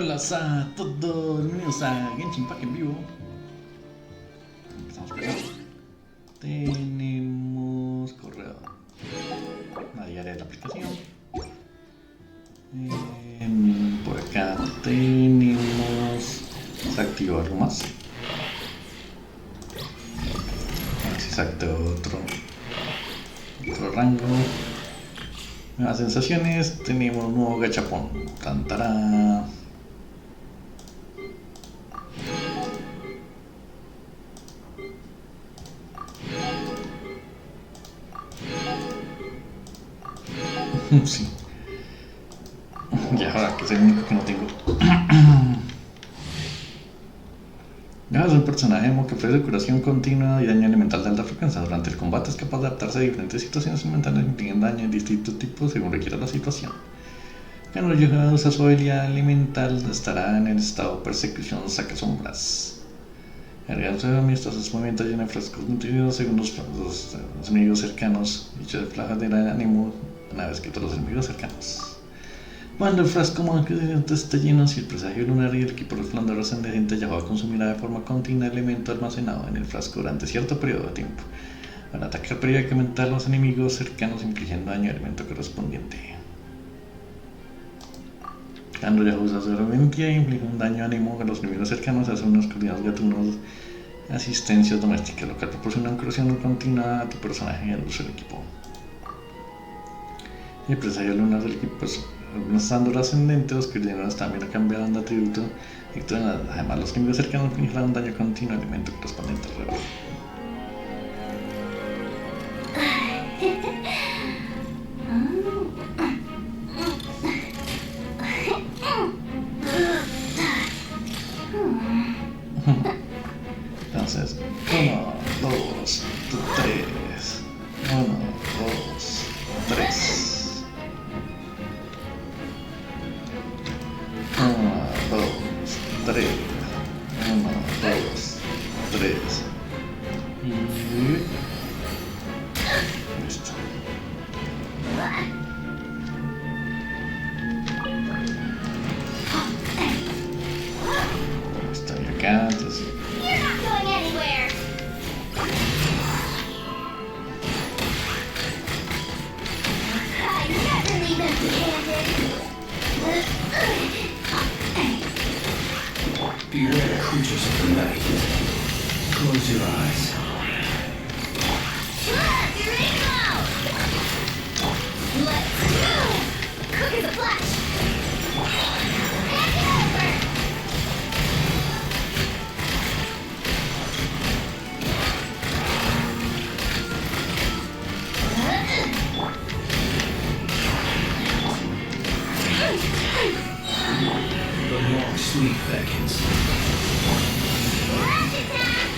Hola a todos, bienvenidos a Genshin Impact en vivo. Empezamos por acá. Tenemos correo. Mediar de la aplicación. Por acá tenemos activo armas. A ver si se activa otro rango. Nuevas sensaciones. Tenemos un nuevo gachapón. Tantará. Sí. Ya ahora que es el único que no tengo. Ya es un personaje que ofrece curación continua y daño elemental de alta frecuencia. Durante el combate es capaz de adaptarse a diferentes situaciones elementales, infligiendo daño de distintos tipos según requiera la situación. Cuando el jugador usa su habilidad elemental, estará en el estado de persecución sacasombras. Cargarse mientras sus movimientos llenan frascos nutridos según los enemigos cercanos. Dicho de flajas de ánimo una vez que todos los enemigos cercanos. Cuando el frasco está lleno, si el presagio lunar y el equipo resplandor ascendente ya va a consumir de forma continua el elemento almacenado en el frasco durante cierto periodo de tiempo, van a atacar periódicamente a los enemigos cercanos infligiendo daño al elemento correspondiente. Cuando ya usa su herramienta inflige un daño ánimo a los enemigos cercanos, hace unos coordinados gatunos asistencia doméstica, lo que proporciona una curación continua a tu personaje y al uso del equipo. Y el presagio lunar del equipo es lanzando ascendente, los coordinados también ha cambiado de atributo y además los enemigos cercanos infligirán un daño continuo al elemento correspondiente al rebelde. Entonces, 1, 2, 3. 1, 2, 3. 1, 2, 3. 1, 2, 3. Y listo. Estoy acá, entonces. Beware creatures of the night. Close your eyes. Let's go! Quick as a flash! Hand it over! The long sleep beckons. Ratchet time!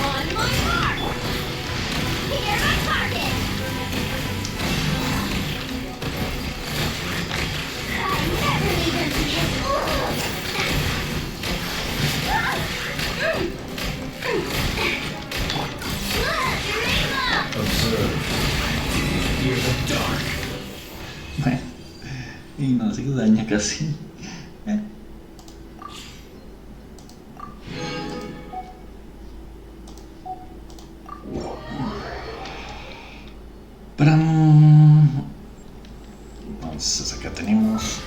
On my mark! Here my target! I never leave empty-handed! Observe. Hear the dark. Bueno, y no se daña casi. Entonces acá tenemos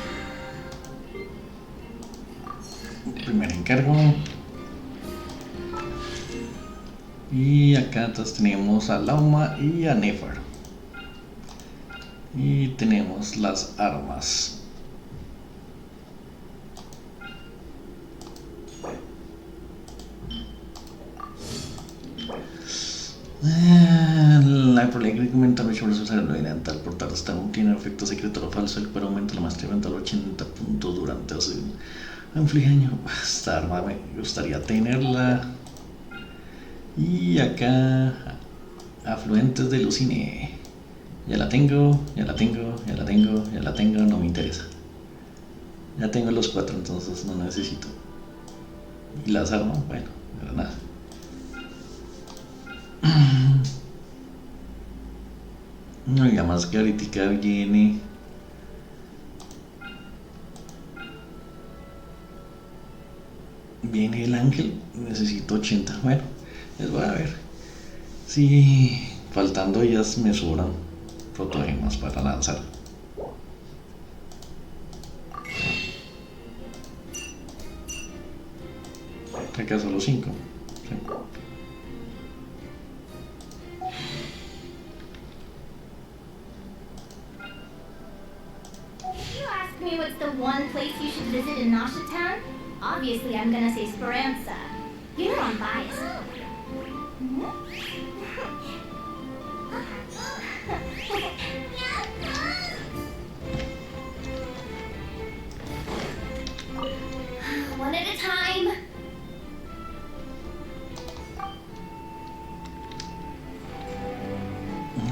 el primer encargo y acá entonces tenemos a Lauma y a Ineffa y tenemos las armas. La probabilidad de aumentar mucho más usar el oriental por tal hasta un tiene efecto secreto o falso, el cual aumenta la maestría mental 80 puntos durante inflige daño. Esta arma me gustaría tenerla. Y acá afluentes de Lucine. Ya la tengo, no me interesa. Ya tengo los 4, entonces no necesito. Y las armas, bueno, pero nada. No, y además que ahorita viene Viene el ángel, necesito 80. Bueno, les voy a ver. Sí, faltando días me sobran protogemas para lanzar. Acá solo 5. Sí. If you ask me what's the one place you should visit in Nasha Town, obviously I'm gonna say Speranza. You know I'm biased. One at a time.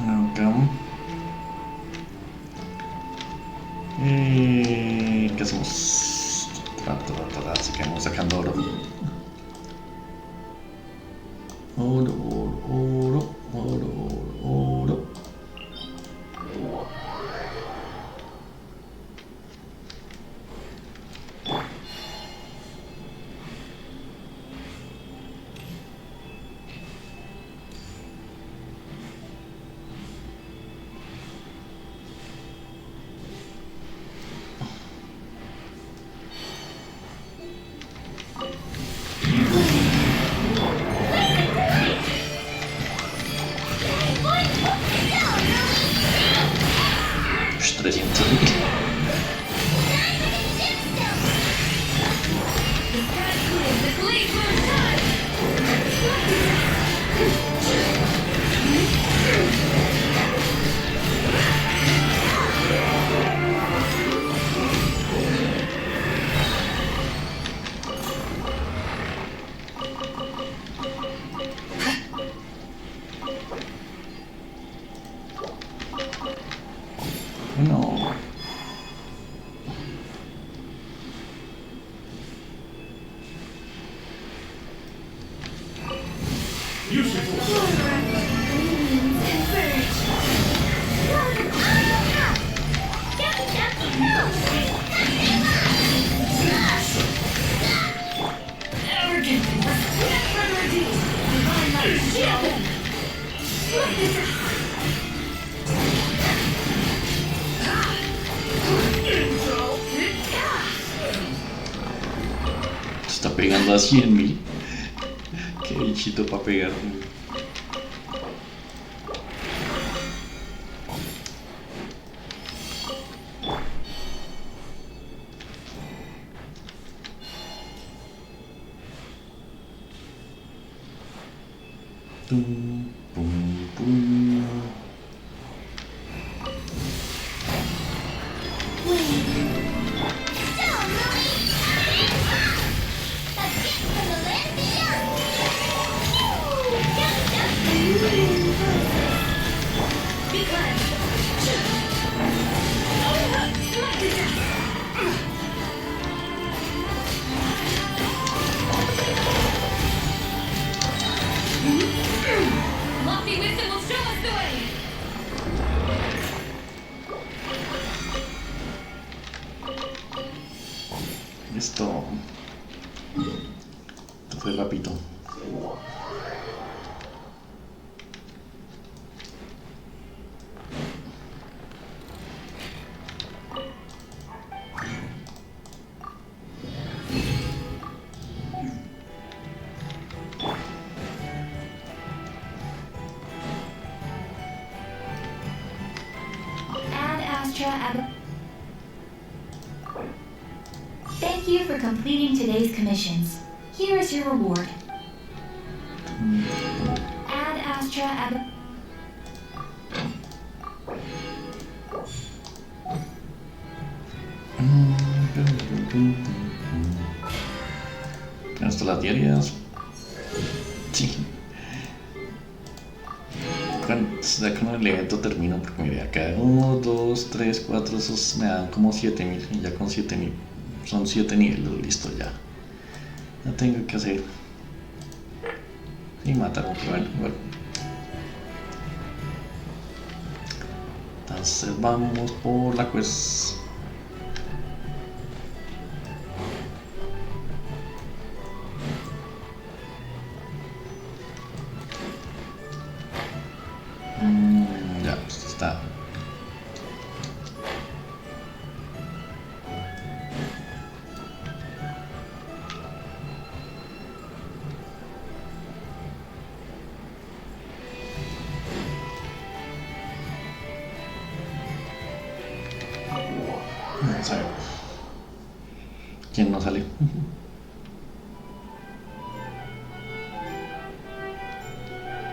Acá. ¿Qué hacemos? Seguimos sacando oro. Oro, oro, oro, oro, oro. No. Está pegando a 100.000. Qué bichito para pegar. Pum, pum, pum. Listo. Esto fue rápido. Thank you for completing today's commissions. Here is your reward. Ad Astra Ab... Hasta las diarias. Sí. Ya con el evento termino porque mire acá 1, 2, 3, 4, esos me dan como 7.000 y ya con 7.000 son 7 niveles, listo ya. No tengo que hacer y matar a otro, bueno. Entonces vamos por la quest. 「Ya, pues está. Vamos a ver. ¿Quién no sale?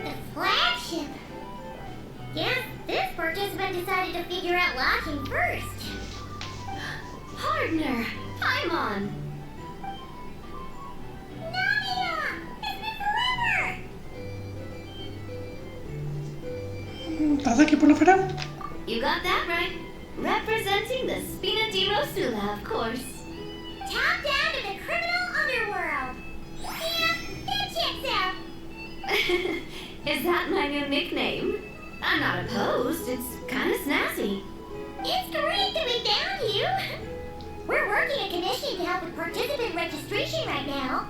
The flagship. Yes, this participant decided to figure out lodging first. Partner, Paimon. Navia! It's been forever! ¿Estás aquí por afuera? You got that right. Representing the Spina di Rosula, of course. Top down to the criminal underworld. Yeah, that checks out. Is that my new nickname? I'm not opposed. It's kind of snazzy. It's great to be down you. We're working a commission to help with participant registration right now.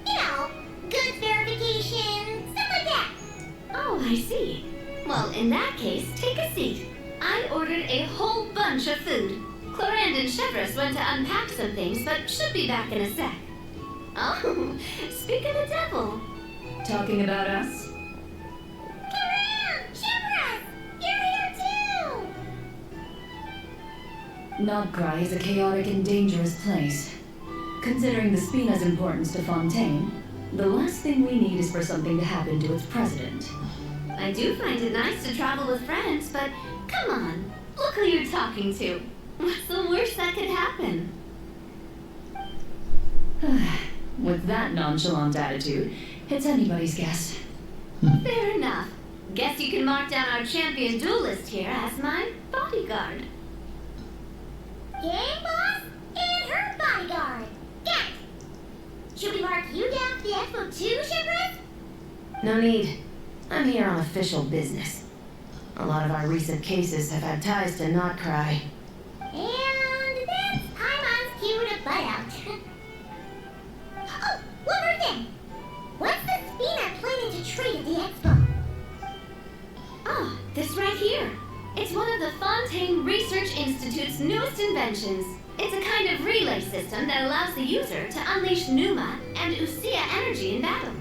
You know, goods verification, stuff like that. Oh, I see. Well, in that case, take a seat. I ordered a whole bunch of food. Clorand and Chevreuse went to unpack some things, but should be back in a sec. Oh, speak of the devil. Talking about us? Clorand! Chevreuse! You're here too! Nod Krai is a chaotic and dangerous place. Considering the Spina's importance to Fontaine, the last thing we need is for something to happen to its president. I do find it nice to travel with friends, but come on, look who you're talking to. What's the worst that could happen? With that nonchalant attitude, it's anybody's guess. Fair enough. Guess you can mark down our champion duelist here as my bodyguard. Gang boss and her bodyguard. Got it. Should we mark you down for the expo too, Chevreuse? No need. I'm here on official business. A lot of our recent cases have had ties to Nod Krai. And that's Paimon's cue to butt out. Oh, one more thing. What's the Spina planning to trade at the expo? Oh, this right here. It's one of the Fontaine Research Institute's newest inventions. It's a kind of relay system that allows the user to unleash Pneuma and Usia energy in battle.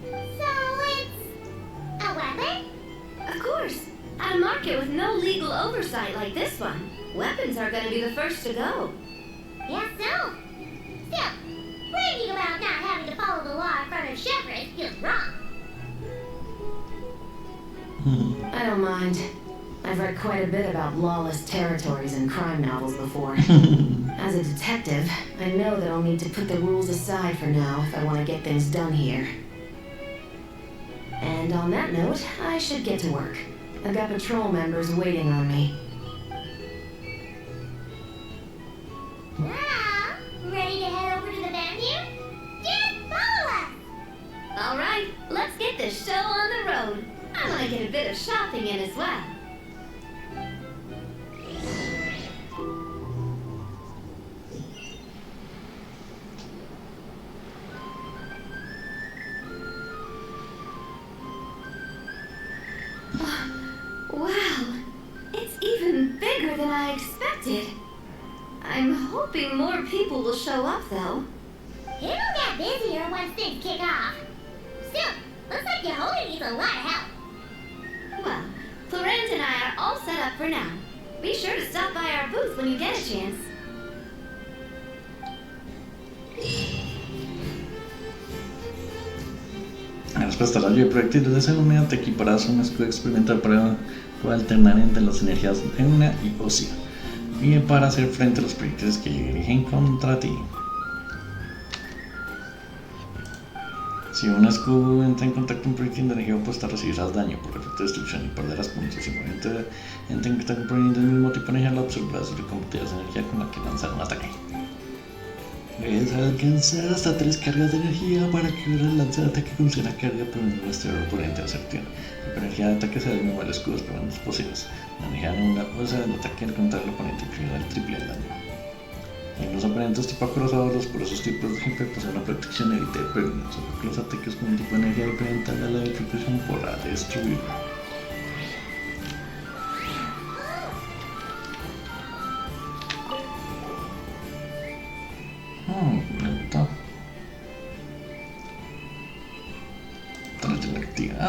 So it's a weapon? Of course. At a market with no legal oversight like this one, weapons are going to be the first to go. Yeah, so? Still, bragging about not having to follow the law in front of Chevreuse feels wrong. I don't mind. I've read quite a bit about lawless territories and crime novels before. As a detective, I know that I'll need to put the rules aside for now if I want to get things done here. And on that note, I should get to work. I've got patrol members waiting on me. Well, ready to head over to the venue? Just follow us! Alright, let's get this show on the road. I want to get a bit of shopping in as well. Wow, it's even bigger than I expected. I'm hoping more people will show up, though. It'll get busier once things kick off. Still, looks like Yehoda needs a lot of help. Well, Florence and I are all set up for now. Be sure to stop by our booth when you get a chance. La respuesta a la lluvia de proyectiles de esa unidad te equiparás un escudo experimental para alternar entre las energías Euna y Osia y para hacer frente a los proyectiles que dirigen contra ti. Si un escudo entra en contacto con un proyectil de energía opuesta, recibirás daño por efecto de destrucción y perderás puntos. Si un movimiento entra en contacto con un proyectil del mismo tipo de energía, lo absorberás y reconvertirás energía con la que lanzar un ataque. Debes alcanzar hasta 3 cargas de energía para que el lance de ataque con una carga permitiendo al exterior oponente hacer tiempo. La energía de ataque se desnuda el escudo por menos posibles. La energía de una fuerza del ataque al contra el oponente infligirá el triple del daño. En los oponentes tipo acorazados, los poderosos tipos de ejemplo poseen una protección élite de premio, solo que los ataques con un tipo de energía diferente a la de ejecución podrá destruirlo.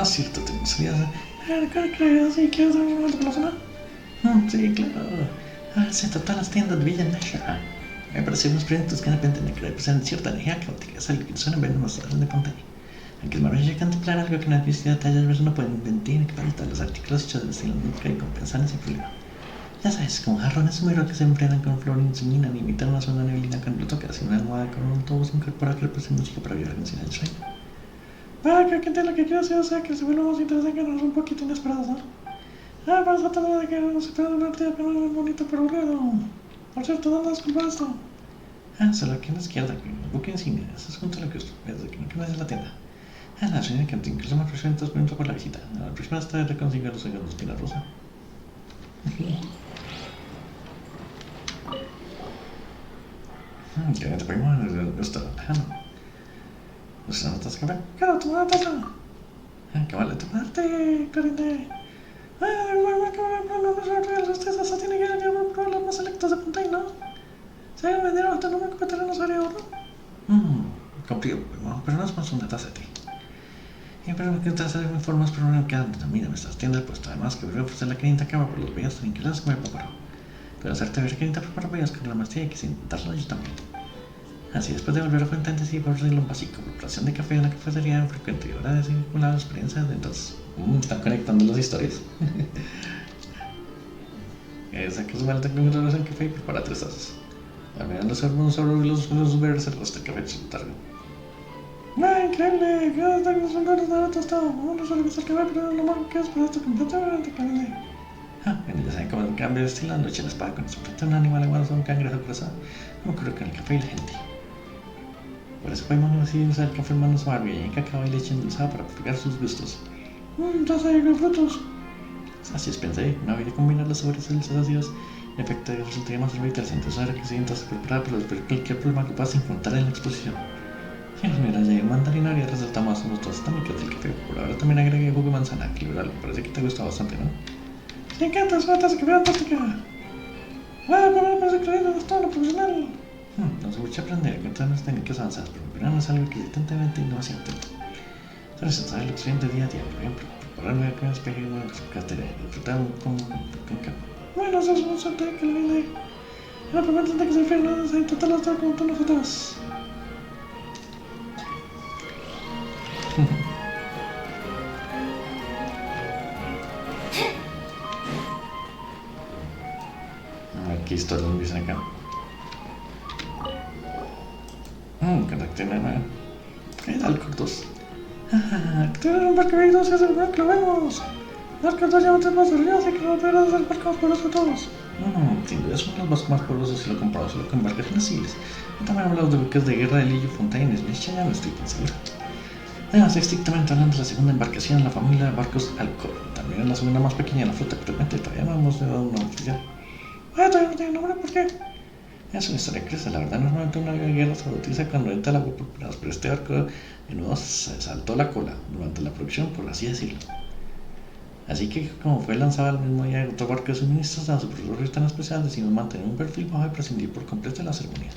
Ah, cierto, te gustaría hacer... ¿Sí quieres dar un momento por la zona? Sí, claro. Se trata de las tiendas de Villa Ineffa. Me parecen unos proyectos que dependen de que representan cierta energía caótica, es algo que suelen ver en los de pantalla. Aunque es maravilloso contemplar algo que una visión de detalles veces no pueden mentir, que falta los artículos hechos de estilo Nod Krai compensan ese problema. Ya sabes, como jarrones húmedos que se enfrentan con flor y iluminan y imitan una zona neblina cuando lo tocas y una almohada con un tubo incorporado que representa música para violar en el sueño. Creo que lo que quiero hacer es que se vuelva más interesante que nos un poquito inesperados, ¿no? Para tratar de que no se pueda divertir, pero no es bonito pero aburrido. Por cierto, ¿dónde has comprado esto? Solo aquí a la izquierda, buque insignia, eso es junto a lo que es desde que no conoces la tienda. La señora que incluso me ofreció 2 minutos por la visita. La próxima está de consigo los sueños de espina rosa. Que te pedimos esto, ¿Usted notas que ve? Claro, toma la taza. ¿Qué vale tomarte, Karine? Usted tiene que ir a probar los más selectos de Punta, ¿no? Se va a vender hasta no me competirán los varios, ¿no? Cumplido, pero no es más una taza de té. Pero que taza de formas, pero no quedan. Mira, estas tiendas, pues además que voy a ofrecer la clienta cama por los bellos tan increíbles que me preparó. Pero hacerte ver que clienta prepara bellos con la maestría y que sin darlo yo también. Así después de volver a fuente antes y por un básico, preparación de café en la cafetería frecuente y hora de circular las experiencias de entonces. Están conectando las historias. Saca su maleta con relación café y prepara 3 tazas. Al mirar los hormonos sobre los verdes el resto del café se lo targa. Increíble, cada vez son verdes de tostado. Uno solo que es el café, pero lo malo que es por esto completamente caliente. Bueno, ya saben cómo el cambio de estilo, noche la espada con su frente un animal aguado un cangrejo cruzado. No creo que en el café y la gente. Por eso podemos así usar el café en manos Barbie y cacao y leche endulzada para propagar sus gustos. Taza de frutos. Así es, pensé, no había que combinar los sabores dulces ácidos. En efecto, resultaría más interesante usar que se taza preparada para resolver cualquier problema que puedas encontrar en la exposición. Mira, ya hay mandarina y resalta más unos dos tánicos del café. Por ahora también agregué jugo de manzana, que me parece que te gusta bastante, ¿no? ¡Me encanta! ¡Es una taza de café fantástica! Me parece que es todo lo profesional. No se mucho aprender, encontrar unas técnicas avanzadas, pero mi no es algo que evidentemente no se intenta. Solo se sabe lo que sucede día a día, por ejemplo, prepararme con un espejo y una cartera y disfrutar con calma. Bueno, eso es un suerte que le viene. La primera tanta que se enferma es intentar estar con todos nosotros. Aquí está lo que dicen acá. Conecten ¿qué tal, cortos? Activar un barco Beidou se hace el que lo vemos. Los cortos ya no más arriba, así que no pierdas el barco más poderoso de todos. Sin duda son los barcos más poderosos si lo comparamos solo con barcos nacibles. También hablamos de buques de guerra de Lillo Fontaines, ya no estoy tan seguro. Además, estrictamente hablando de la segunda embarcación en la familia de barcos Alcor. También es la segunda más pequeña de la flota, pero todavía no hemos dado un nombre oficial. Todavía no tiene nombre, ¿por qué? Es una historia que crece, la verdad, normalmente una guerra se utiliza cuando entra el agua por primera vez, pero este barco de nuevo se saltó la cola durante la producción, por así decirlo. Así que, como fue lanzado el mismo día, otro barco de suministros dado su propio tan especial, decidimos mantener un perfil bajo y prescindir por completo de la ceremonia.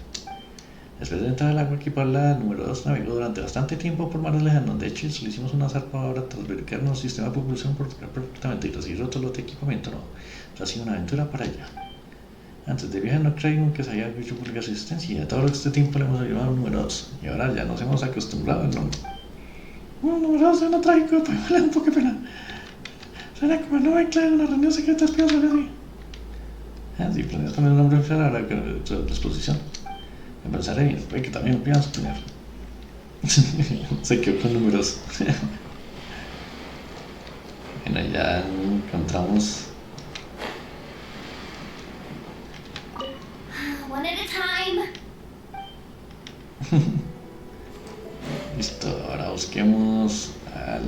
Después de entrar al agua equipada, el número 2 navegó durante bastante tiempo por mares lejanos. De hecho, solo hicimos una zarpadora tras verificar un sistema de propulsión por perfectamente y recibir otro lote de equipamiento nuevo. Ha sido una aventura para ella. Antes de viajar no creímos que se haya hecho pública su existencia y a todo este tiempo le hemos ayudado al número 2 y ahora ya nos hemos acostumbrado al nombre. Número 2 suena trágico, pero vale un poco de pena. Suena como el nombre clave de una reunión secreta de espías o algo así. Sí, planeas poner el nombre oficial ahora que la exposición. Me pensaré bien, puede que también lo pienso poner. Se quedó con números. Bueno, ya encontramos. One at a time. Listo, ahora busquemos al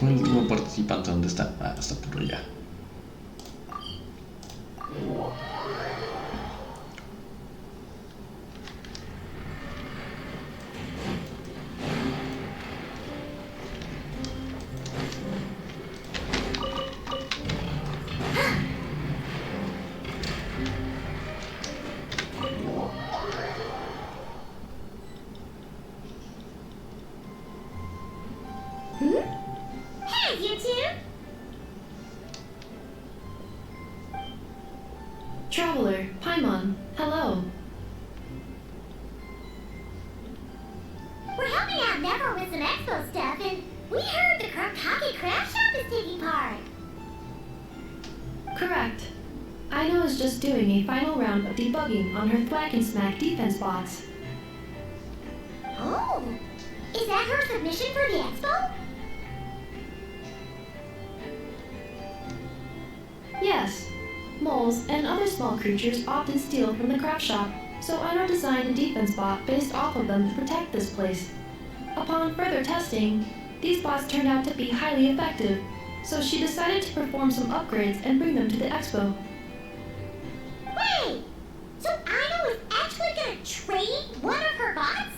último participante. ¿Dónde está? Está por allá. Hey, you two! Traveler, Paimon, hello. We're helping out Never with some expo stuff, and we heard the Krakake craft shop is taking part. Correct. Aino is just doing a final round of debugging on her Thwack and Smack defense bots. Oh! Is that her submission for the expo? Yes. Moles and other small creatures often steal from the craft shop, so Aino designed a defense bot based off of them to protect this place. Upon further testing, these bots turned out to be highly effective, so she decided to perform some upgrades and bring them to the expo. Wait! So Aino is actually gonna trade one of her bots?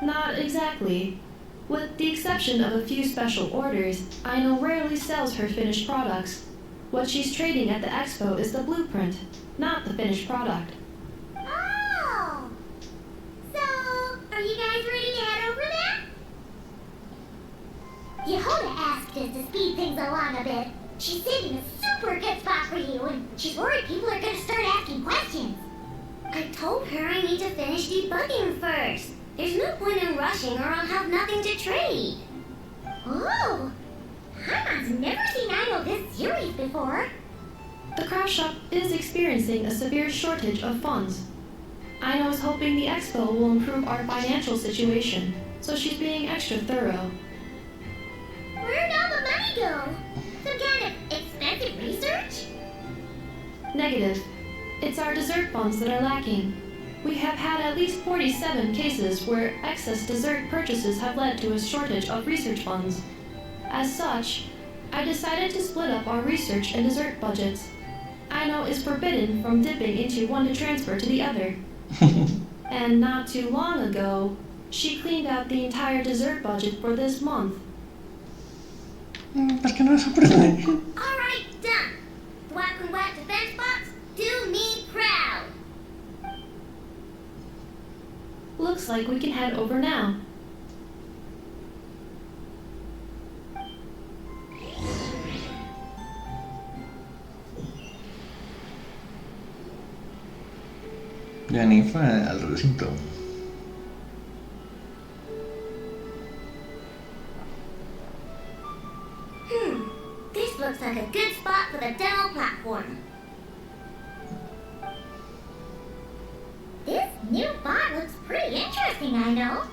Not exactly. With the exception of a few special orders, Aino rarely sells her finished products. What she's trading at the expo is the blueprint, not the finished product. Oh! So, are you guys ready to head over there? Yehoda asked us to speed things along a bit. She's saving a super good spot for you, and she's worried people are gonna start asking questions. I told her I need to finish debugging first. There's no point in rushing or I'll have nothing to trade. Oh! Haimon's never seen Aino this serious before. The craft shop is experiencing a severe shortage of funds. Aino is hoping the expo will improve our financial situation, so she's being extra thorough. Where'd all the money go? Some kind of expensive research? Negative. It's our dessert funds that are lacking. We have had at least 47 cases where excess dessert purchases have led to a shortage of research funds. As such, I decided to split up our research and dessert budgets. Aino is forbidden from dipping into one to transfer to the other. And not too long ago, she cleaned out the entire dessert budget for this month. ¿Por qué no me sorprende? Alright, done. Thwack and whack defense bots do me proud. Looks like we can head over now. Ya Ineffa al recinto. This looks like a good spot for the demo platform. This new bot looks pretty interesting, I know.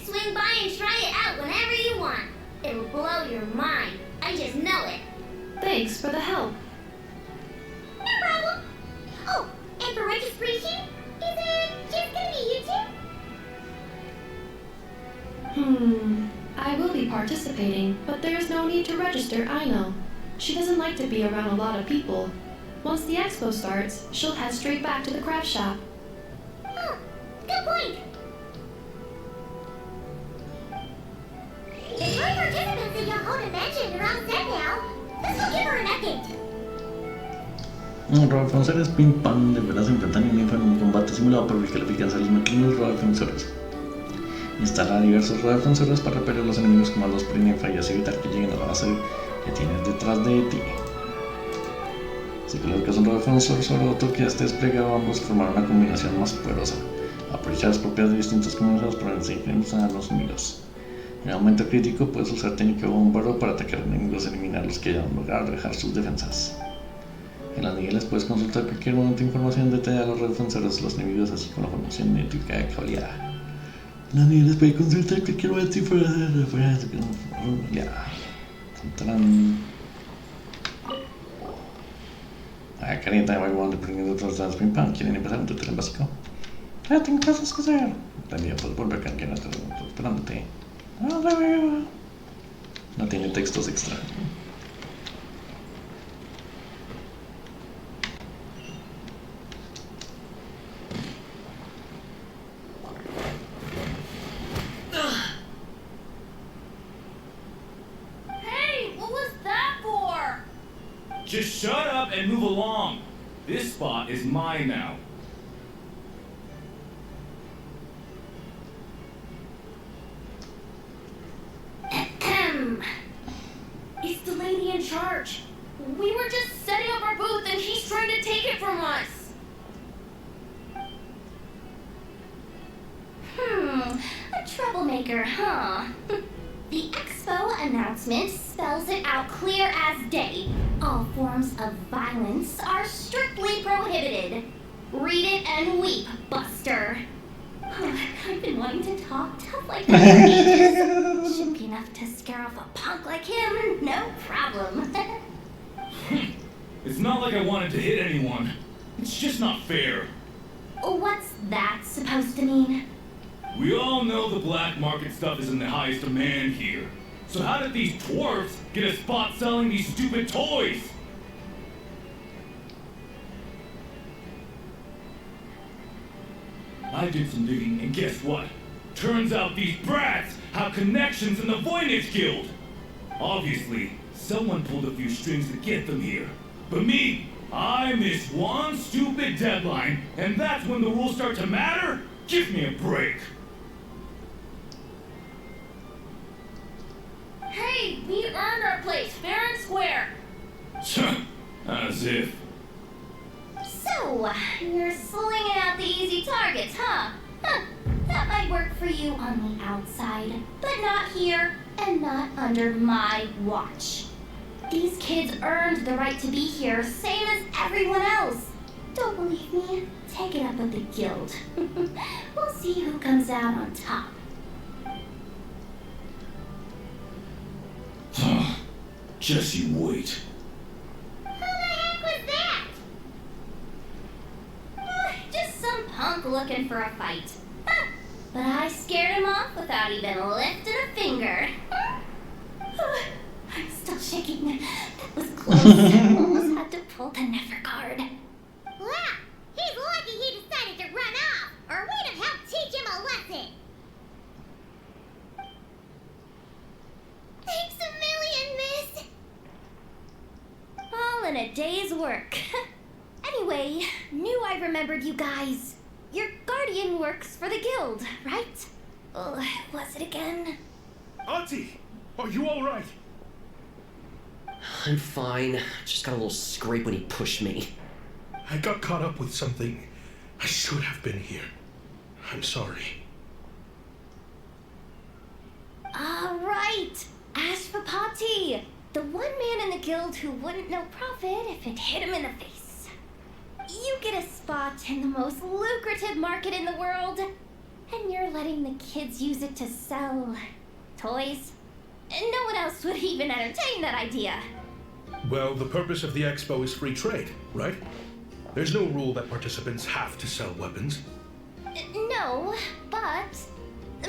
Swing by and try it out whenever you want. It'll blow your mind. I just know it. Thanks for the help. No problem. Oh, and for registration, is it just gonna be you two? I will be participating, but there is no need to register, Aino. She doesn't like to be around a lot of people. Once the expo starts, she'll head straight back to the craft shop. Oh, good point. The 3 participants that Yehoda mentioned are all set now. Let's go give her an update. Robodefensores Pim Pam deberá se enfrentar en un combate simulado por el que califican a los máquinas robodefensores. Instala diversos robodefensores para repeler los enemigos comandados por Ineffa y así evitar que lleguen a la base que tienes detrás de ti. Si colocas un robodefensor sobre otro que esté desplegado, ambos formarán una combinación más poderosa. Aprovechar las propiedades de distintas combinaciones para enseñarnos a los enemigos. En el momento crítico puedes usar técnica bombardeo para atacar enemigos y eliminar los que hayan logrado dejar sus defensas. En los niveles puedes consultar cualquier momento de información detallada de los defensores de los enemigos, así como la formación métrica de cabalidad. En los niveles puedes consultar cualquier momento de información ya. Calienta de Bible dependiendo de otros datos Pim Pam. ¿Quieren empezar un tutorial básico? Tengo cosas que hacer. También puedes volver a canjear esperándote. No tiene textos extra. Hey, what was that for? Just shut up and move along. This spot is mine now. charge? We were just setting up our booth and he's trying to take it from us. A troublemaker, huh? The expo announcement spells it out clear as day. All forms of violence are strictly prohibited. Read it and weep, Buster. I've been wanting to talk tough like that for ages. Should be enough to scare off a punk like him, no problem. It's not like I wanted to hit anyone. It's just not fair. What's that supposed to mean? We all know the black market stuff is in the highest demand here. So how did these dwarfs get a spot selling these stupid toys? I did some digging, and guess what? Turns out these brats have connections in the Voynich Guild. Obviously, someone pulled a few strings to get them here. But me, I missed one stupid deadline, and that's when the rules start to matter? Give me a break. Hey, we earned our place, fair and square. As if. So, you're slinging out the easy targets, huh? That might work for you on the outside, but not here, and not under my watch. These kids earned the right to be here, same as everyone else. Don't believe me? Take it up with the guild. We'll see who comes out on top. Just you wait. Who the heck was that? Just some punk looking for a fight. But I scared him off without even lifting a finger. I'm still shaking. That was close. Almost had to pull the Neffa card. Wow, he's lucky he decided to run off, or we'd have helped teach him a lesson. Thanks a million, miss. All in a day's work. Anyway, knew I remembered you guys. Your guardian works for the guild, right? Was it again? Auntie, are you all right? I'm fine. Just got a little scrape when he pushed me. I got caught up with something. I should have been here. I'm sorry. Right. Ashvapati. The one man in the guild who wouldn't know profit if it hit him in the face. You get a spot in the most lucrative market in the world, and you're letting the kids use it to sell toys. And no one else would even entertain that idea. Well, the purpose of the expo is free trade, right? There's no rule that participants have to sell weapons. No, but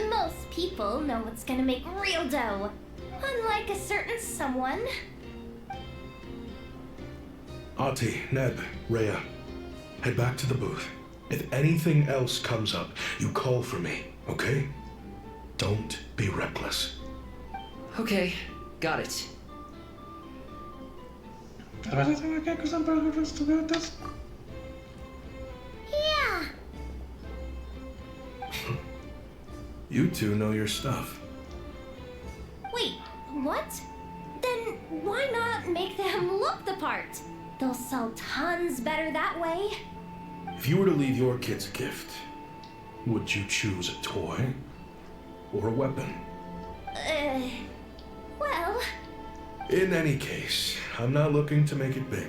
most people know what's gonna make real dough. Unlike a certain someone. Auntie, Neb, Rhea, head back to the booth. If anything else comes up, you call for me, okay? Don't be reckless. Okay, got it. Yeah. You two know your stuff. Wait, what? Then why not make them look the part? They'll sell tons better that way. If you were to leave your kids a gift, would you choose a toy or a weapon? Well... In any case, I'm not looking to make it big.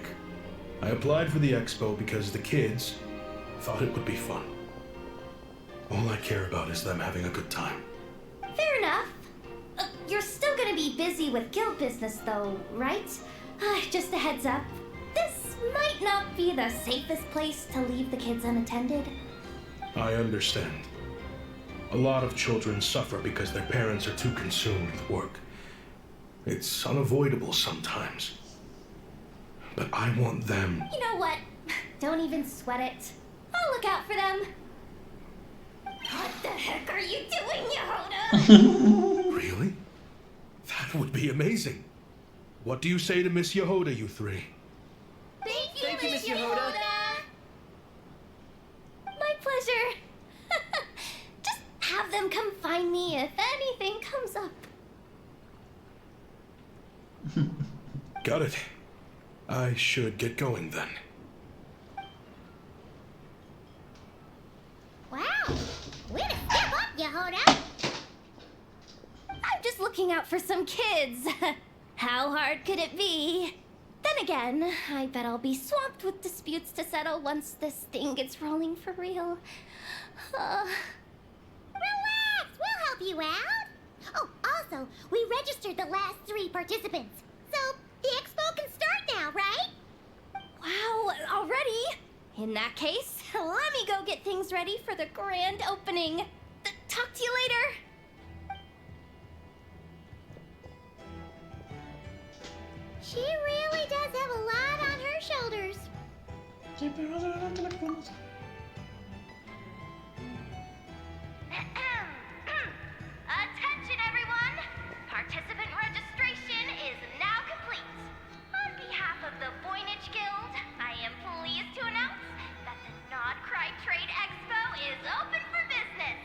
I applied for the expo because the kids thought it would be fun. All I care about is them having a good time. Fair enough. You're still gonna be busy with guild business though, right? Just a heads up. This might not be the safest place to leave the kids unattended. I understand. A lot of children suffer because their parents are too consumed with work. It's unavoidable sometimes. But I want them... You know what? Don't even sweat it. I'll look out for them. What the heck are you doing, Yehoda? Really? That would be amazing. What do you say to Miss Yehoda, you three? Thank you, Miss Yehoda. My pleasure. Just have them come find me if anything comes up. Got it. I should get going then. Wow! Way to step up, Yehoda! I'm just looking out for some kids. How hard could it be? Then again, I bet I'll be swamped with disputes to settle once this thing gets rolling for real. Relax! We'll help you out! Oh, also, we registered the last 3 participants. So, the expo can start now, right? Wow, already? In that case, let me go get things ready for the grand opening. Talk to you later. She really does have a lot on her shoulders. Sí, pero más adelante la conoce. Attention, everyone! Participant registration is now complete. On behalf of the Voynich Guild, I am pleased to announce that the Nod Krai Trade Expo is open for business.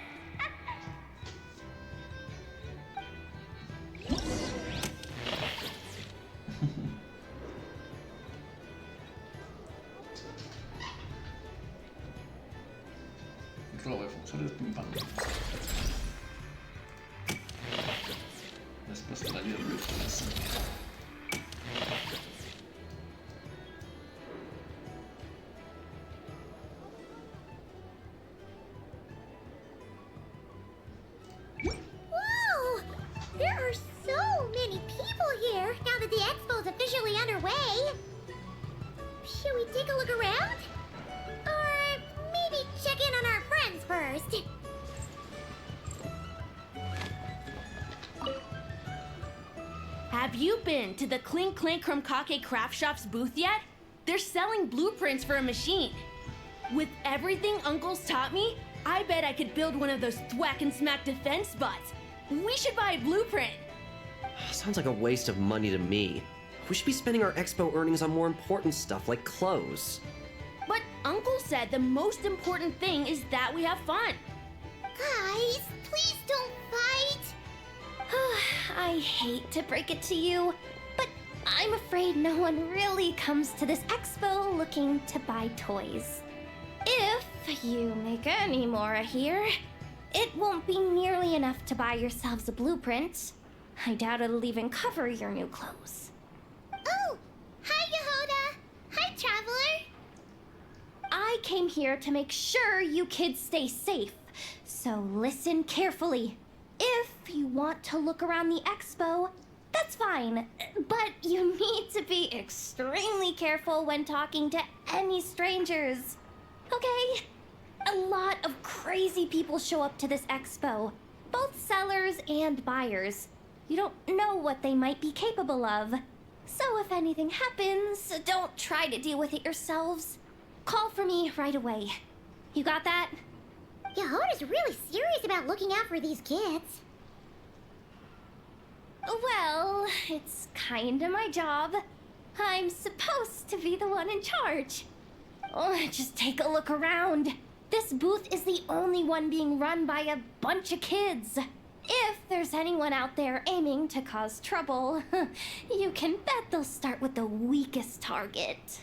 Robo de funciones pim pam. Después de la vida de Luis. Whoa! There are so many people here now that the expo's officially underway. Should we take a look around? Or maybe check in on our friends first? Have you been to the Clink Clank Krumkake Craft Shop's booth yet? They're selling blueprints for a machine. With everything Uncle's taught me, I bet I could build one of those thwack and smack defense bots. We should buy a blueprint. Sounds like a waste of money to me. We should be spending our expo earnings on more important stuff like clothes. But Uncle said the most important thing is that we have fun. Guys, please don't fight. I hate to break it to you, but I'm afraid no one really comes to this expo looking to buy toys. If you make any more here, it won't be nearly enough to buy yourselves a blueprint. I doubt it'll even cover your new clothes. Oh, hi, Yehoda. Hi, Traveler. I came here to make sure you kids stay safe, so listen carefully. If you want to look around the expo, that's fine, but you need to be extremely careful when talking to any strangers. Okay? A lot of crazy people show up to this expo, both sellers and buyers. You don't know what they might be capable of. So if anything happens, don't try to deal with it yourselves. Call for me right away. You got that? Yehoda's really serious about looking out for these kids. Well, it's kinda my job. I'm supposed to be the one in charge. Oh, just take a look around. This booth is the only one being run by a bunch of kids. If there's anyone out there aiming to cause trouble, you can bet they'll start with the weakest target.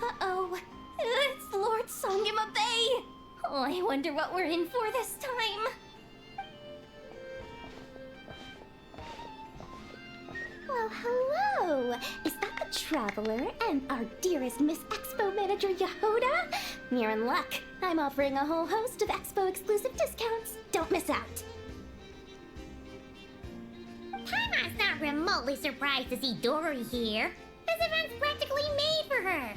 Uh-oh, it's Lord Songima Bay. Oh, I wonder what we're in for this time. Well, hello. Is that the Traveler and our dearest Miss Expo Manager Yehoda? You're in luck. I'm offering a whole host of Expo exclusive discounts. Don't miss out. Paimon's not remotely surprised to see Dory here. This event's practically made for her.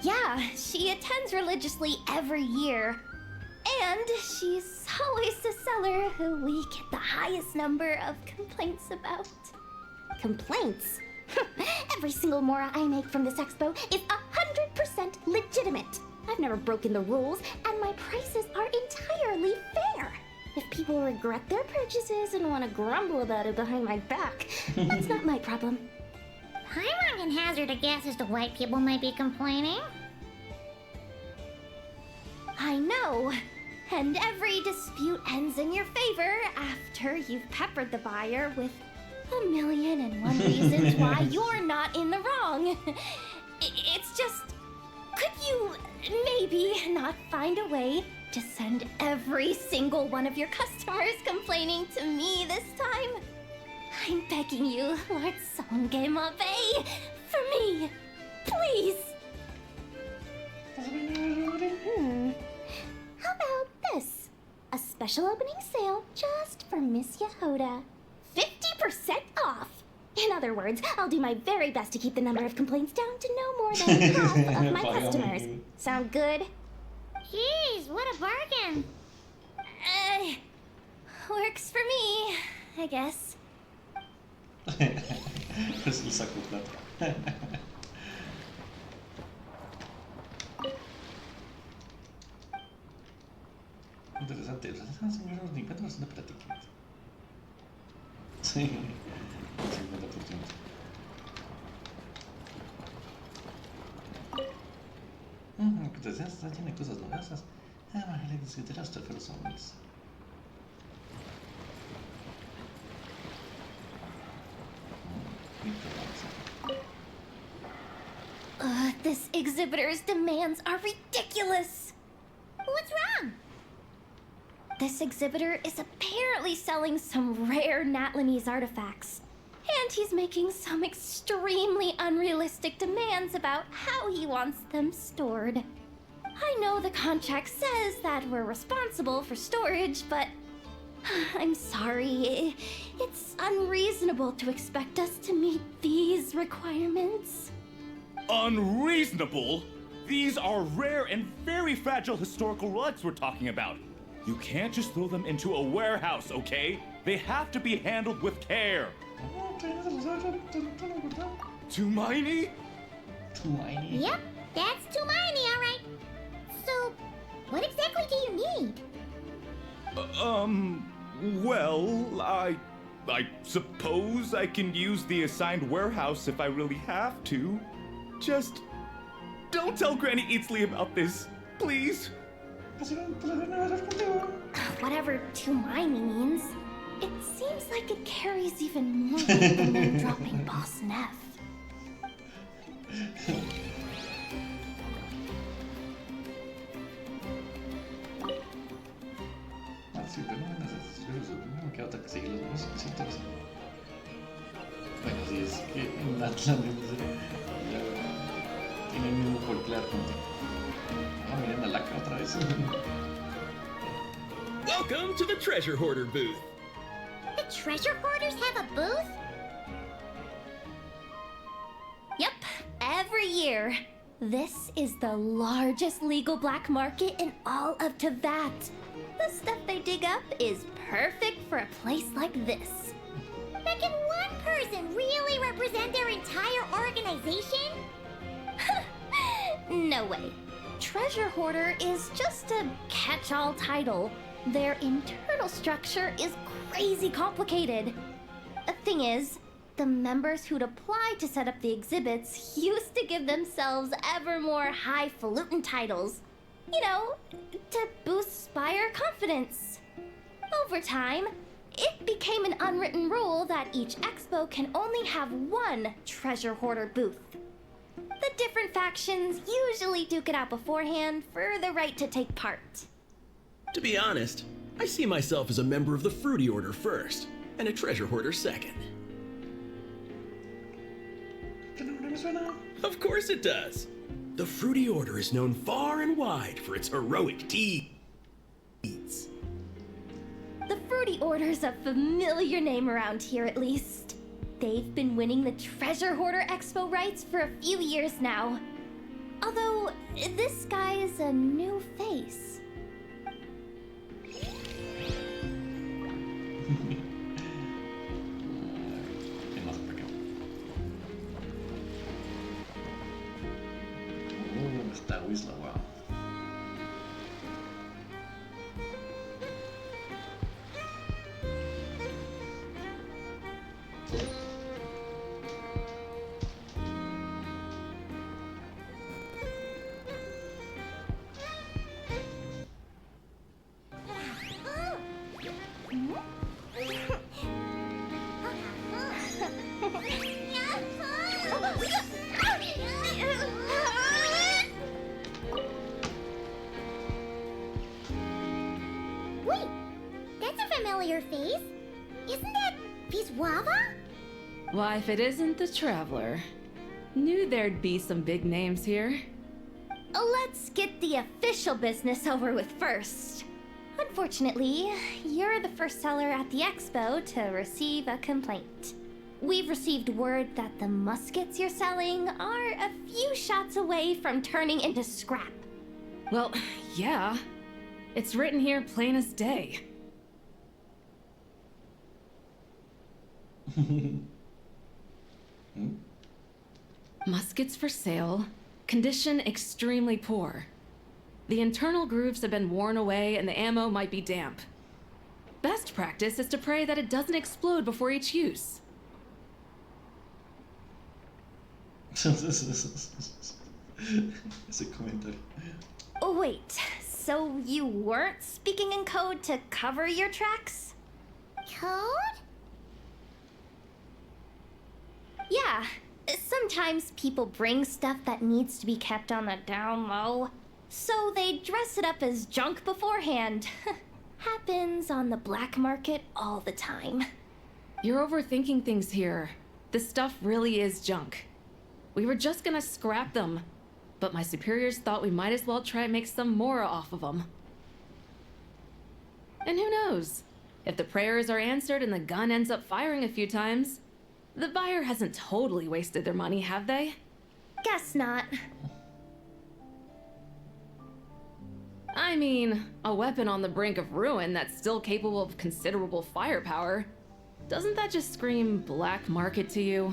Yeah, she attends religiously every year. And she's always the seller who we get the highest number of complaints about. Complaints? Every single mora I make from this expo is 100% legitimate. I've never broken the rules, and my prices are entirely fair. If people regret their purchases and want to grumble about it behind my back, that's not my problem. Paimon can hazard a guess as to why people might be complaining. I know. And every dispute ends in your favor after you've peppered the buyer with 1,000,001 reasons why you're not in the wrong. It's just, could you maybe not find a way to send every single one of your customers complaining to me this time? I'm begging you, Lord Songemabe, for me, please. How about this? A special opening sale just for Miss Yehoda. 50% off! In other words, I'll do my very best to keep the number of complaints down to no more than half of my customers. Sound good? Jeez, what a bargain. Works for me, I guess. Pues le sacó plata. Interesante, los señores 50% para ticket. Sí, 50%. Lo que te decía, está lleno de cosas novedosas. Imagínate que te las terceros zombies. This exhibitor's demands are ridiculous. What's wrong? This exhibitor is apparently selling some rare Natlanese artifacts. And he's making some extremely unrealistic demands about how he wants them stored. I know the contract says that we're responsible for storage, but I'm sorry. It's unreasonable to expect us to meet these requirements. Unreasonable? These are rare and very fragile historical relics we're talking about. You can't just throw them into a warehouse, okay? They have to be handled with care. Too miney? Too miney? Yep, that's too miney, alright. So, what exactly do you need? Well, I suppose I can use the assigned warehouse if I really have to. Just don't tell Granny Eatsley about this, please. Whatever too miney means, it seems like it carries even more weight than name-dropping Boss Neff. Sí, pero no me queda otra que seguir los demás. Es interesante. Bueno, sí, es que en Atlantis tiene el mismo folclore contigo. Ah, miren a Lacra otra vez. Welcome to the Treasure Hoarder booth. The treasure hoarders have a booth? Yep, every year. This is the largest legal black market in all of Teyvat. The stuff they dig up is perfect for a place like this. But can one person really represent their entire organization? No way. Treasure Hoarder is just a catch-all title. Their internal structure is crazy complicated. The thing is, the members who'd apply to set up the exhibits used to give themselves ever more highfalutin titles. You know, to boost buyer confidence. Over time, it became an unwritten rule that each expo can only have one treasure hoarder booth. The different factions usually duke it out beforehand for the right to take part. To be honest, I see myself as a member of the Fruity Order first, and a treasure hoarder second. Of course it does. The Fruity Order is known far and wide for its heroic deeds. The Fruity Order's a familiar name around here, at least. They've been winning the Treasure Hoarder Expo rights for a few years now. Although, this guy is a new face. Está Whistler, wow. familiar face. Isn't that Viswava? Why, if it isn't the Traveler. Knew there'd be some big names here. Let's get the official business over with first. Unfortunately, you're the first seller at the expo to receive a complaint. We've received word that the muskets you're selling are a few shots away from turning into scrap. Well, yeah. It's written here plain as day. Muskets for sale. Condition extremely poor. The internal grooves have been worn away and the ammo might be damp. Best practice is to pray that it doesn't explode before each use. Ese comentario. Oh, wait, so you weren't speaking in code to cover your tracks? Code? Yeah, sometimes people bring stuff that needs to be kept on the down low, so they dress it up as junk beforehand. Happens on the black market all the time. You're overthinking things here. This stuff really is junk. We were just gonna scrap them, but my superiors thought we might as well try and make some more off of them. And who knows? If the prayers are answered and the gun ends up firing a few times, the buyer hasn't totally wasted their money, have they? Guess not. I mean, a weapon on the brink of ruin that's still capable of considerable firepower. Doesn't that just scream black market to you?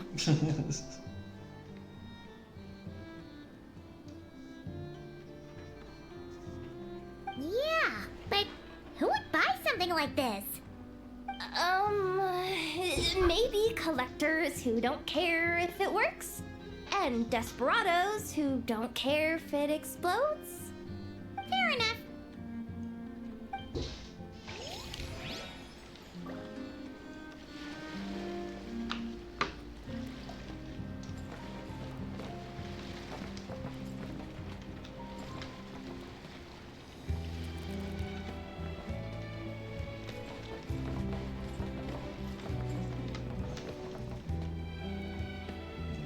Yeah, but who would buy something like this? Maybe collectors who don't care if it works, and desperados who don't care if it explodes. Fair enough.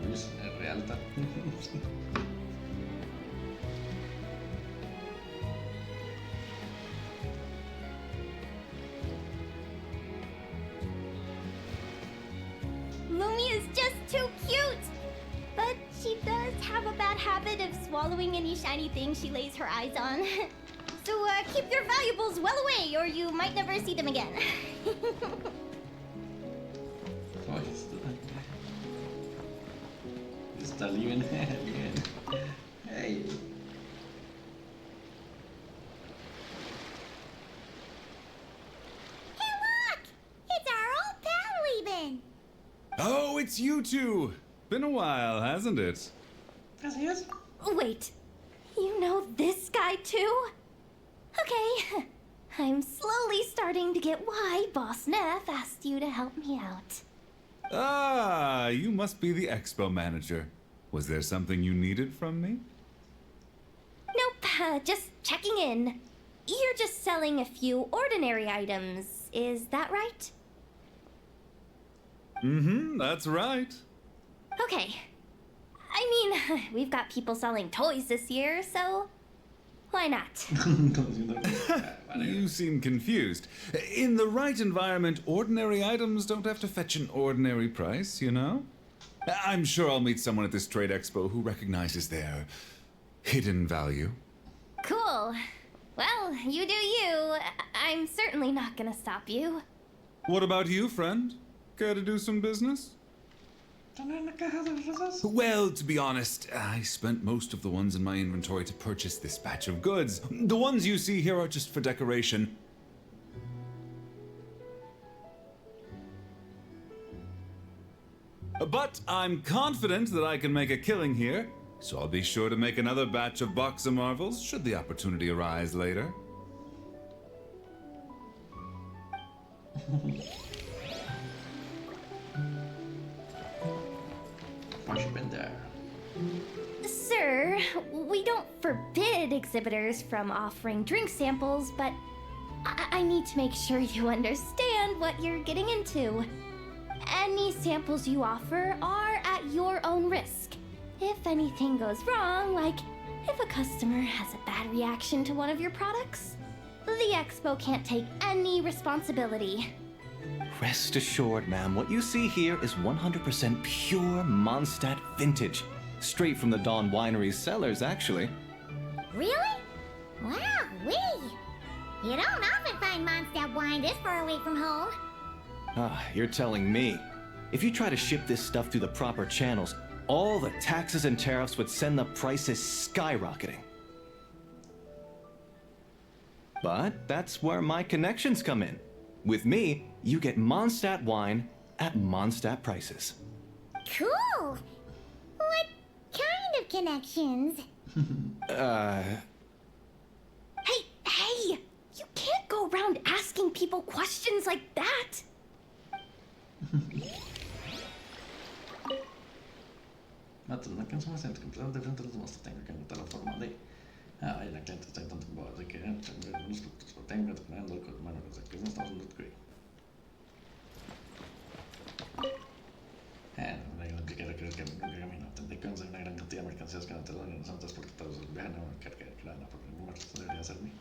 Luis, es re alta. Lumi is just too cute! But she does have a bad habit of swallowing any shiny thing she lays her eyes on. So keep your valuables well away or you might never see them again. Ay, está libre. Hey. Hey, look! It's our old pal leaving. Oh, it's you two! Been a while, hasn't it? Así es. Wait, you know this guy too? Okay, I'm slowly starting to get why Boss Neff asked you to help me out. Ah, you must be the expo manager. Was there something you needed from me? Nope, just checking in. You're just selling a few ordinary items, is that right? Mm-hmm, that's right. Okay. I mean, we've got people selling toys this year, so why not? You seem confused. In the right environment, ordinary items don't have to fetch an ordinary price, you know? I'm sure I'll meet someone at this trade expo who recognizes their hidden value. Cool. Well, you do you. I'm certainly not gonna stop you. What about you, friend? Care to do some business? Well, to be honest, I spent most of the ones in my inventory to purchase this batch of goods. The ones you see here are just for decoration. But I'm confident that I can make a killing here, so I'll be sure to make another batch of box of marvels should the opportunity arise later. Sir, we don't forbid exhibitors from offering drink samples, but I need to make sure you understand what you're getting into. Any samples you offer are at your own risk. If anything goes wrong, like if a customer has a bad reaction to one of your products, the expo can't take any responsibility. Rest assured, ma'am, what you see here is 100% pure Mondstadt vintage. Straight from the Dawn Winery's cellars, actually. Really? Wow, you don't often find Mondstadt wine this far away from home. Ah, you're telling me. If you try to ship this stuff through the proper channels, all the taxes and tariffs would send the prices skyrocketing. But that's where my connections come in. With me, you get Mondstadt wine at Mondstadt prices. Cool. What kind of connections? Hey! You can't go around asking people questions like that! Matos, no alcanzo más que empezar de frente a los demás, tengo que anotar la forma de... Ah, la cliente está en tanto boda de que los productos lo tengo, dependiendo del código, bueno, que no estamos en Nod Krai. No hay una cliquera que camino, tendré que conseguir una gran cantidad de mercancías que no te dan en los santos porque todos viajan a una carga de plana, porque el número debería ser mí.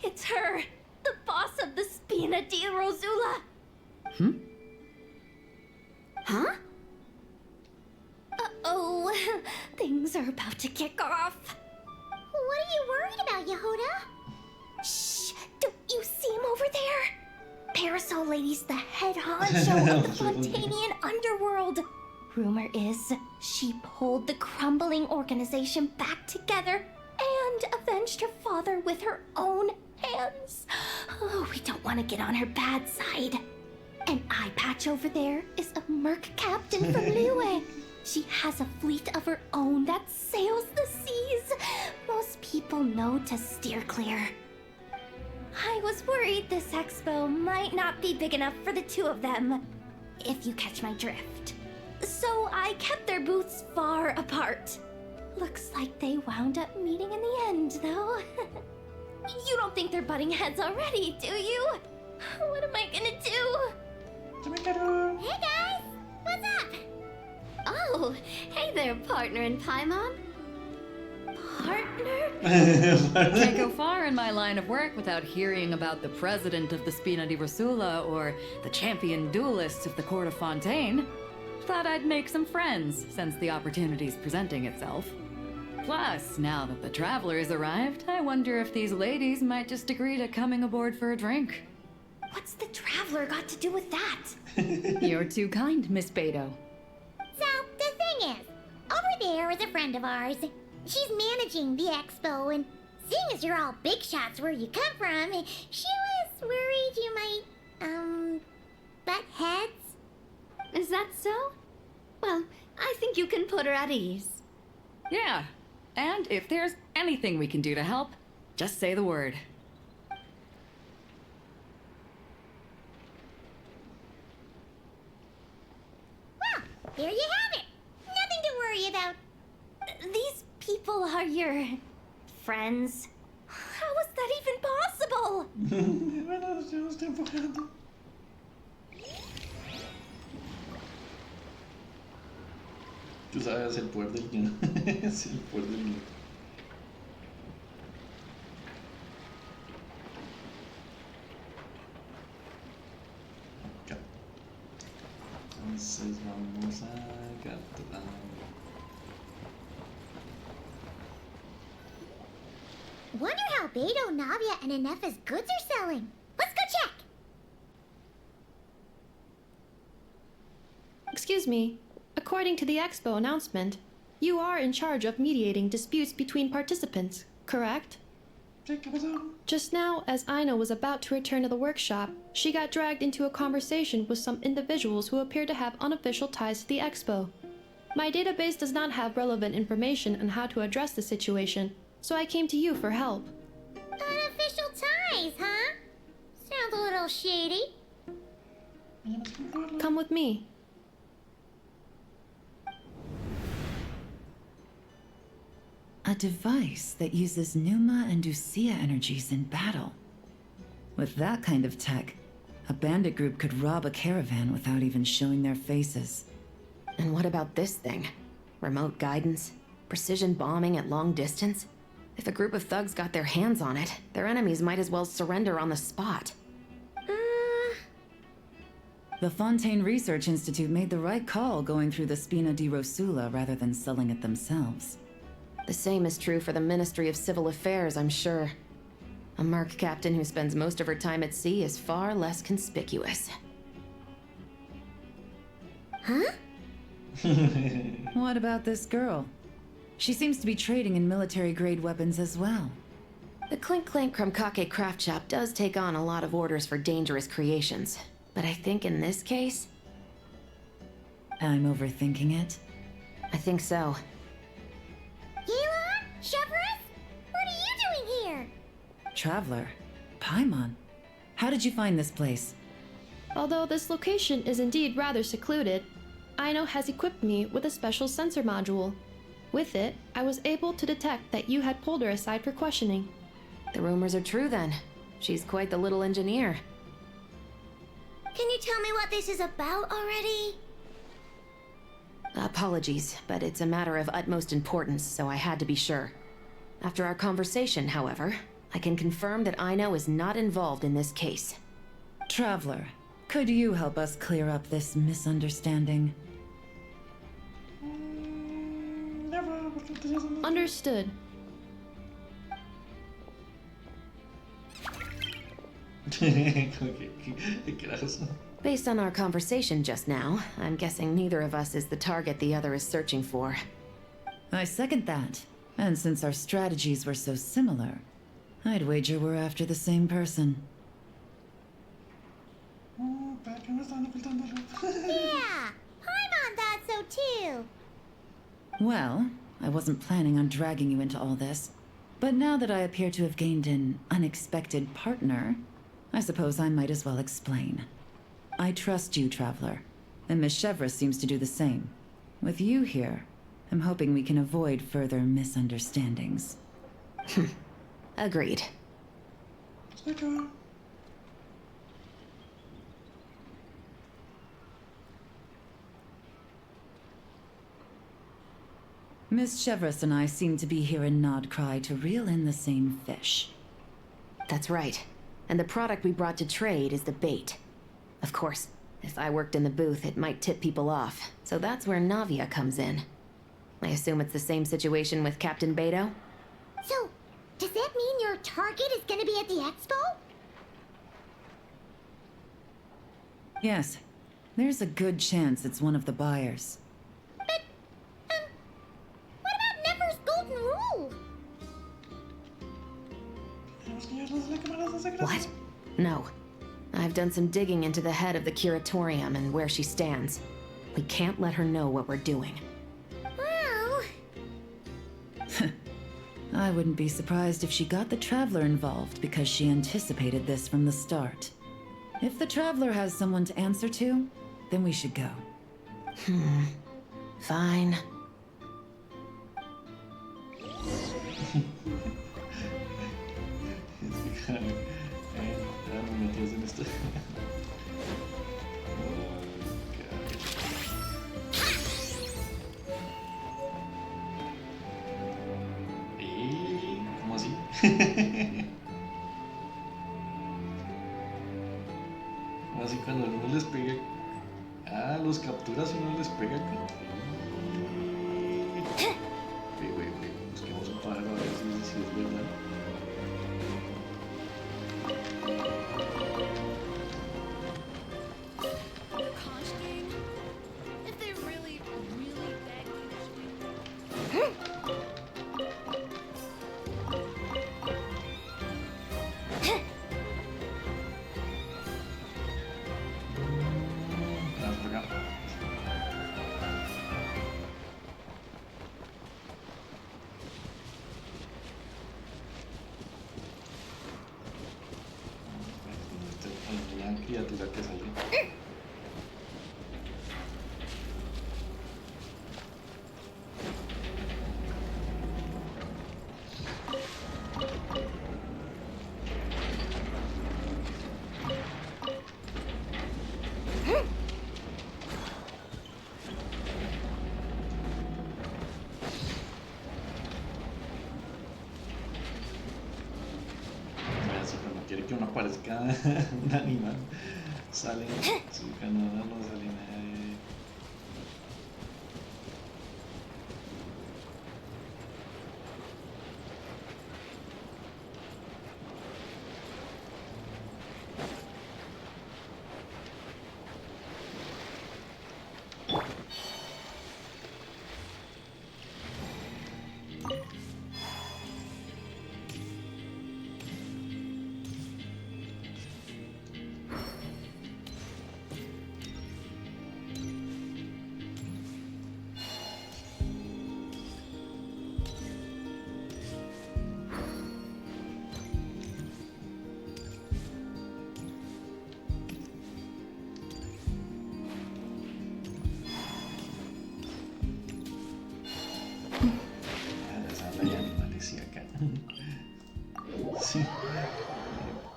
It's her! The boss of the Spina di Rosula! Huh? Uh-oh, things are about to kick off. What are you worried about, Yehuda? Shh! Don't you see him over there? Parasol Lady's the head honcho of the Fontanian underworld. Rumor is she pulled the crumbling organization back together and avenged her father with her own hands. Oh, we don't want to get on her bad side. An eye patch over there is a merc captain from Liyue. She has a fleet of her own that sails the seas. Most people know to steer clear. I was worried this expo might not be big enough for the two of them, if you catch my drift. So I kept their booths far apart. Looks like they wound up meeting in the end, though. You don't think they're butting heads already, do you? What am I gonna do? Hey guys, what's up? Oh, hey there, partner in Paimon. Partner? Can't go far in my line of work without hearing about the president of the Spina di Rosula or the champion duelists of the court of Fontaine. Thought I'd make some friends since the opportunity's presenting itself. Plus, now that the traveler's arrived, I wonder if these ladies might just agree to coming aboard for a drink. What's the traveler got to do with that? You're too kind, Miss Beidou. So, the thing is, over there is a friend of ours. She's managing the expo, and seeing as you're all big shots where you come from, she was worried you might, butt heads. Is that so? Well, I think you can put her at ease. Yeah, and if there's anything we can do to help, just say the word. Well, there you have it. Nothing to worry about. These people are your friends. How is that even possible? Tú sabes el poder del guión. Es el poder del guión. Acá. Entonces vamos a capturar. Wonder how Beidou, Navia, and Ineffa's goods are selling. Let's go check. Excuse me. According to the expo announcement, you are in charge of mediating disputes between participants, correct? Just now, as Aino was about to return to the workshop, she got dragged into a conversation with some individuals who appear to have unofficial ties to the expo. My database does not have relevant information on how to address the situation, so I came to you for help. Unofficial ties, huh? Sounds a little shady. Come with me. A device that uses Numa and Usia energies in battle. With that kind of tech, a bandit group could rob a caravan without even showing their faces. And what about this thing? Remote guidance? Precision bombing at long distance? If a group of thugs got their hands on it, their enemies might as well surrender on the spot. The Fontaine Research Institute made the right call going through the Spina di Rosula rather than selling it themselves. The same is true for the Ministry of Civil Affairs, I'm sure. A merc captain who spends most of her time at sea is far less conspicuous. Huh? What about this girl? She seems to be trading in military-grade weapons as well. The Clink Clink Krumkake craft shop does take on a lot of orders for dangerous creations, but I think in this case... I'm overthinking it? I think so. Elon? Chevron? What are you doing here? Traveler? Paimon? How did you find this place? Although this location is indeed rather secluded, Aino has equipped me with a special sensor module. With it, I was able to detect that you had pulled her aside for questioning. The rumors are true then. She's quite the little engineer. Can you tell me what this is about already? Apologies, but it's a matter of utmost importance, so I had to be sure. After our conversation, however, I can confirm that Aino is not involved in this case. Traveler, could you help us clear up this misunderstanding? Understood. Based on our conversation just now, I'm guessing neither of us is the target the other is searching for. I second that. And since our strategies were so similar, I'd wager we're after the same person. Yeah, Paimon thought so too. Well, I wasn't planning on dragging you into all this, but now that I appear to have gained an unexpected partner, I suppose I might as well explain. I trust you, Traveler, and Miss Chevra seems to do the same. With you here, I'm hoping we can avoid further misunderstandings. Agreed. Miss Chevras and I seem to be here in Nod Krai to reel in the same fish. That's right. And the product we brought to trade is the bait. Of course, if I worked in the booth, it might tip people off, so that's where Navia comes in. I assume it's the same situation with Captain Beidou? So, does that mean your target is gonna be at the expo? Yes. There's a good chance it's one of the buyers. But, what about Nefer's golden rule? What? No. I've done some digging into the head of the curatorium and where she stands. We can't let her know what we're doing. Well... I wouldn't be surprised if she got the Traveler involved because she anticipated this from the start. If the Traveler has someone to answer to, then we should go. Fine. ¿Cómo así? Así cuando uno les pega. Ah, los capturas y uno les pega con. Busquemos un pájaro a ver si es verdad. criatura que salió. Quiere que uno parezca un animal. Sale su canal, no sale nadie. Sí.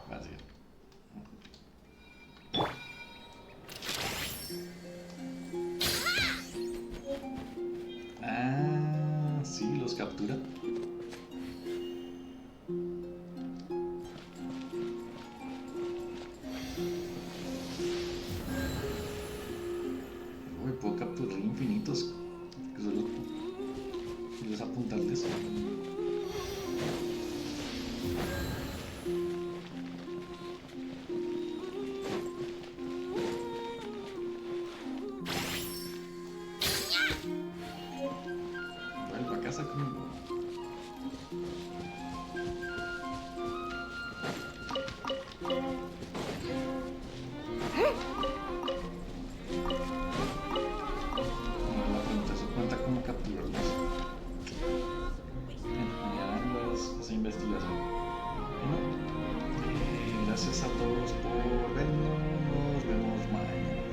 Vacío. Ah, sí, los captura. Uy, puedo capturar infinitos. Que solo les apuntarles. Vuelvo a casa conmigo. La pregunta es, ¿cuenta cómo capturarlos? Esa investigación. Bueno, gracias a todos por vernos. Nos vemos mañana.